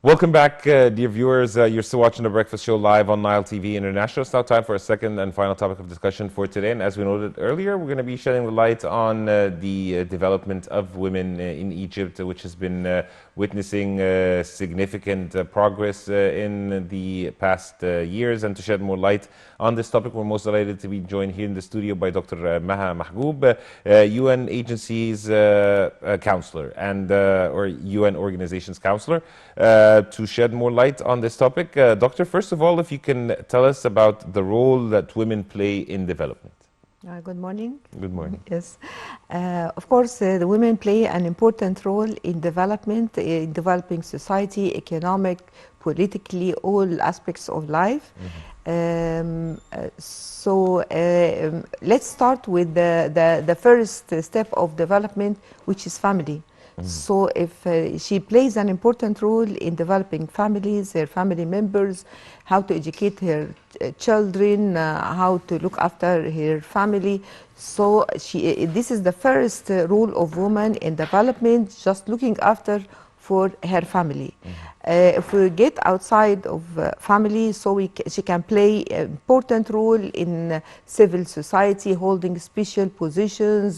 Welcome back, dear viewers. You're still watching The Breakfast Show live on Nile TV International. It's now time for a second and final topic of discussion for today. And as we noted earlier, we're going to be shedding the light on the development of women in Egypt, which has been witnessing significant progress in the past years. And to shed more light on this topic, we're most delighted to be joined here in the studio by Dr. Maha Mahgoub, UN agencies counselor and or UN organizations counselor. To shed more light on this topic, Doctor, first of all, if you can tell us about the role that women play in development. Good morning. Good morning. Yes, of course, the women play an important role in development, in developing society, economic, politically, all aspects of life. Let's start with the first step of development, which is family. So if she plays an important role in developing families, her family members, how to educate her children, how to look after her family. So this is the first role of woman in development, just looking after for her family. If we get outside of family, so she can play an important role in civil society, holding special positions,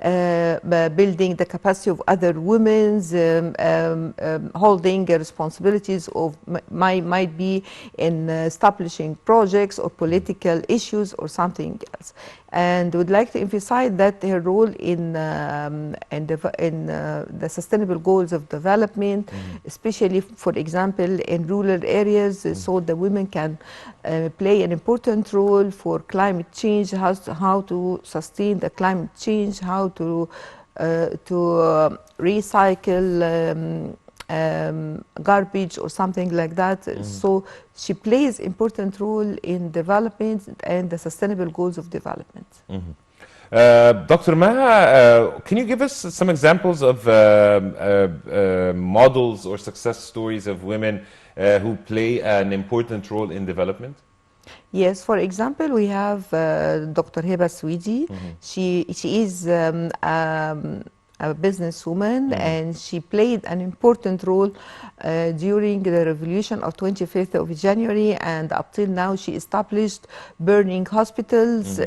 building the capacity of other women, holding responsibilities of might be in establishing projects or political issues or something else. And would like to emphasize that her role in the sustainable goals of development, especially, for example, in rural areas, so the women can play an important role for climate change, how to sustain the climate change, how to recycle garbage or something like that. So she plays important role in development and the sustainable goals of development. Dr. Maha, can you give us some examples of models or success stories of women who play an important role in development? Yes, for example, we have Dr. Heba Swidi. She is a businesswoman, and she played an important role during the revolution of 25th of January, and up till now she established burning hospitals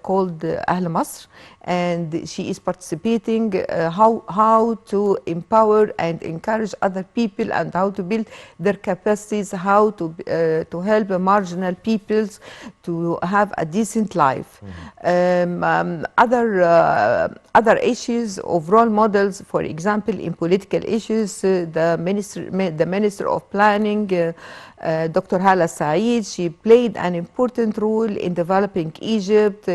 called Ahl Masr, and she is participating how to empower and encourage other people and how to build their capacities, how to help marginal peoples to have a decent life. Other issues of role models, for example, in political issues, the Minister of Planning, Dr. Hala Said, she played an important role in developing Egypt,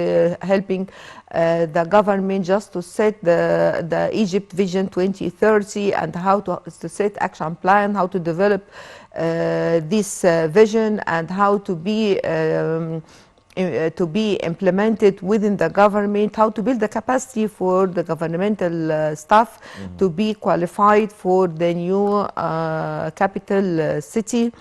helping the government just to set the Egypt Vision 2030 and how to set action plan, how to develop this vision and how to be implemented within the government, how to build the capacity for the governmental staff to be qualified for the new capital city.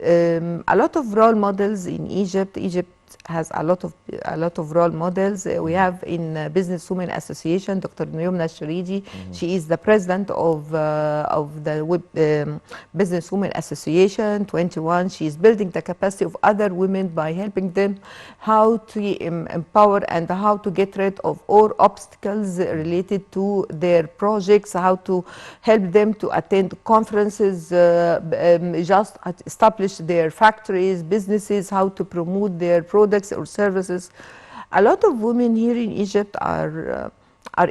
A lot of role models in Egypt. Egypt has a lot of role models. We have in Businesswomen Association, Dr. Nuyumna Sharidi. She is the president of the Businesswomen Association 21. She is building the capacity of other women by helping them how to empower and how to get rid of all obstacles related to their projects, how to help them to attend conferences, just establish their factories, businesses, how to promote their products or services. A lot of women here in Egypt are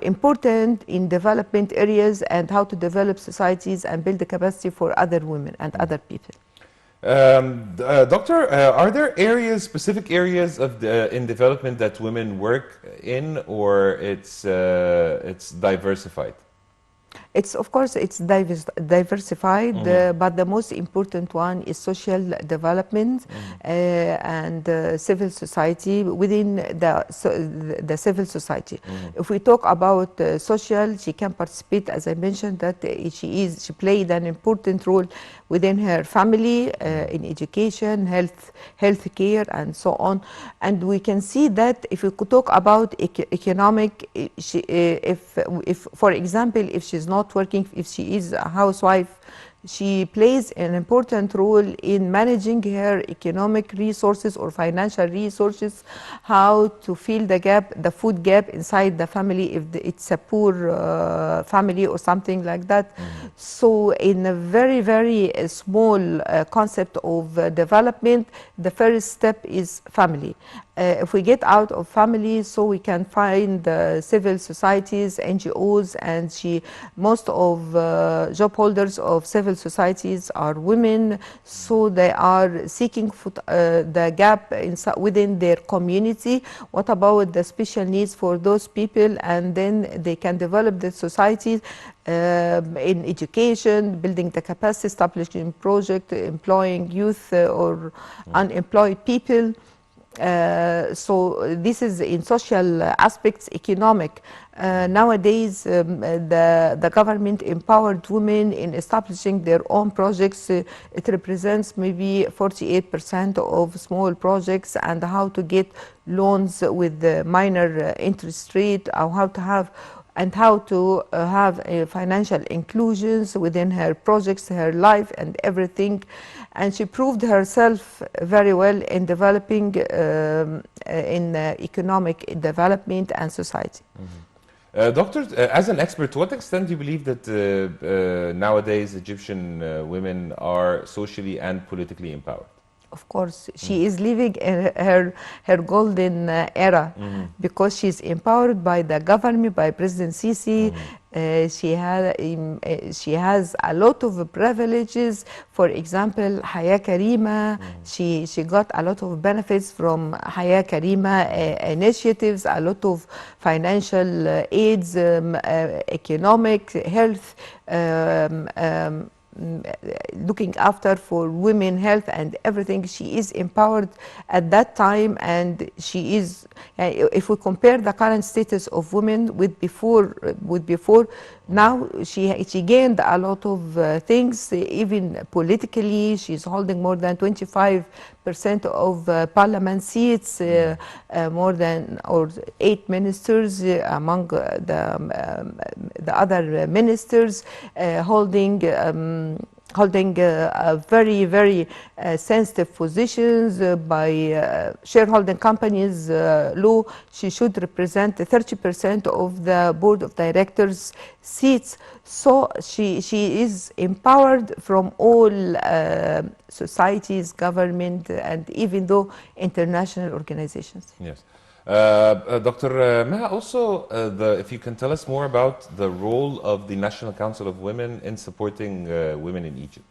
important in development areas and how to develop societies and build the capacity for other women and other people. Doctor, are there specific areas in development that women work in, or it's diversified? Of course, it's diversified, but the most important one is social development and civil society within the civil society. If we talk about social, she can participate, as I mentioned, that she played an important role within her family in education, health care, and so on. And we can see that if we could talk about economic, if for example, if she's not working, if she is a housewife, She plays an important role in managing her economic resources or financial resources, how to fill the gap, the food gap inside the family if it's a poor family or something like that. So in a very, very small concept of development, the first step is family. If we get out of family, so we can find civil societies, NGOs, and most of job holders of civil societies are women, so they are seeking the gap within their community. What about the special needs for those people? And then they can develop the society in education, building the capacity, establishing project, employing youth or unemployed people. So this is in social aspects, economic. Nowadays, the government empowered women in establishing their own projects. It represents maybe 48% of small projects, and how to get loans with the minor interest rate, or how to have financial inclusions within her projects, her life, and everything. And she proved herself very well in developing in economic development and society. Doctor, as an expert, to what extent do you believe that nowadays Egyptian women are socially and politically empowered? Of course, she is living in her golden era, because she's empowered by the government, by President Sisi. She has a lot of privileges. For example, Haya Karima, she got a lot of benefits from Haya Karima initiatives, a lot of financial aids, economic, health, looking after for women health and everything. She is empowered at that time, and she is, if we compare the current status of women with before, now she gained a lot of things, even politically. She's holding more than 25% of parliament seats, more than 8 ministers among the other ministers, holding very, very sensitive positions by shareholding companies law. She should represent 30% of the board of directors seats. So she is empowered from all societies, government, and even though international organizations. Yes. Dr. Maha, also, if you can tell us more about the role of the National Council of Women in supporting women in Egypt.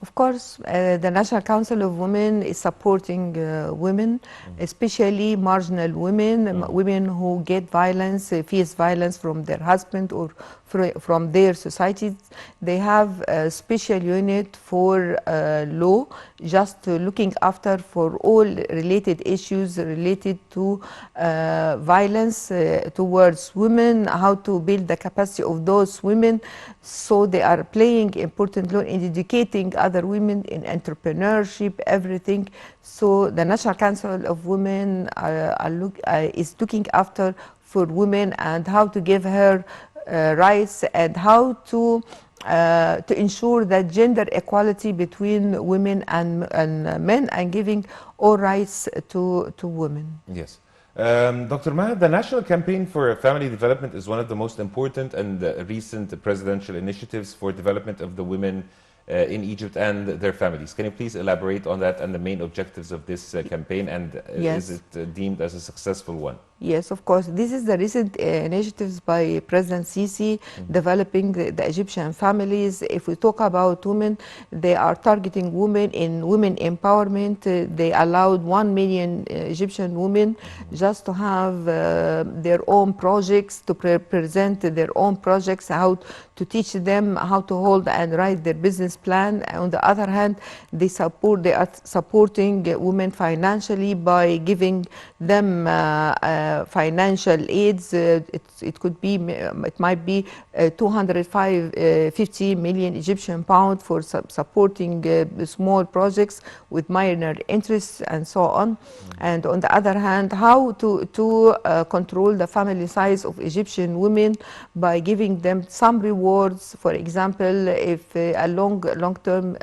Of course, the National Council of Women is supporting women, especially marginal women, women who get violence, face violence from their husband or from their societies. They have a special unit for law, just looking after for all related issues related to violence towards women, how to build the capacity of those women. So they are playing important role in educating other women in entrepreneurship, everything. So the National Council of Women is looking after for women and how to give her rights, and how to ensure that gender equality between women and men, and giving all rights to women. Yes. Dr. Maha, the National Campaign for Family Development is one of the most important and recent presidential initiatives for development of the women in Egypt and their families. Can you please elaborate on that and the main objectives of this campaign, and Yes. is it deemed as a successful one? Yes, of course. This is the recent initiatives by President Sisi, developing the Egyptian families. If we talk about women, they are targeting women in women empowerment. They allowed 1 million Egyptian women just to have their own projects, to present their own projects, how to teach them how to hold and write their business plan. On the other hand, they are supporting women financially by giving them financial aids. It could be, it might be 250 million Egyptian pound for supporting small projects with minor interests and so on. And on the other hand, how to control the family size of Egyptian women by giving them some rewards. For example, if a long-term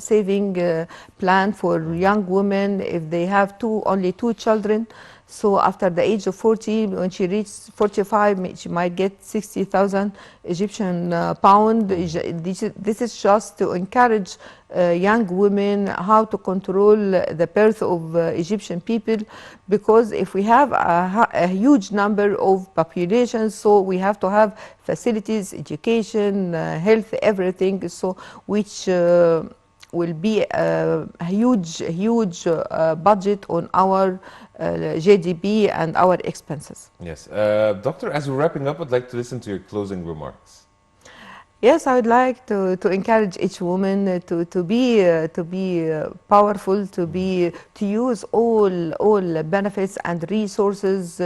saving plan for young women, if they have only two children, so after the age of 40, when she reaches 45, she might get 60,000 Egyptian pound. This is just to encourage young women how to control the birth of Egyptian people, because if we have a huge number of populations, so we have to have facilities, education, health, everything, so which will be a huge budget on our GDP and our expenses. Yes. Doctor, as we're wrapping up, I'd like to listen to your closing remarks. Yes, I would like to encourage each woman to be powerful, to use all benefits and resources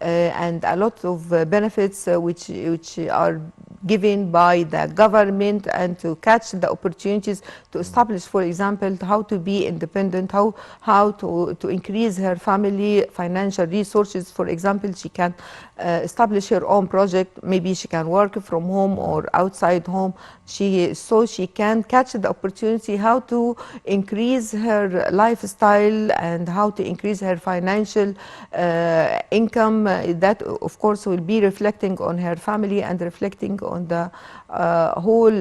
and a lot of benefits which are given by the government, and to catch the opportunities to establish, for example, how to be independent, how to increase her family financial resources. For example, she can establish her own project. Maybe she can work from home or outside home. So she can catch the opportunity how to increase her lifestyle and how to increase her financial income. That of course will be reflecting on her family and reflecting on the whole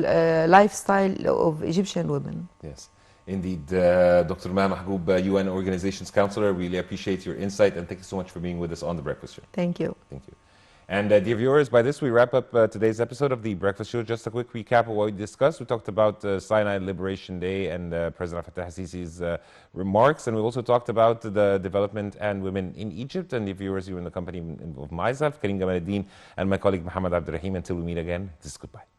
lifestyle of Egyptian women. Yes, indeed. Dr. Maha Mahgoub, UN Organizations Counselor, really appreciate your insight, and thank you so much for being with us on The Breakfast Show. Thank you. Thank you. And dear viewers, by this we wrap up today's episode of The Breakfast Show. Just a quick recap of what we discussed. We talked about Sinai Liberation Day and President Fattah Sisi's remarks, and we also talked about the development and women in Egypt. And dear viewers, you were in the company of myself, Karim Gamal Eddin, and my colleague Muhammad Abdurrahim. Until we meet again, this is goodbye.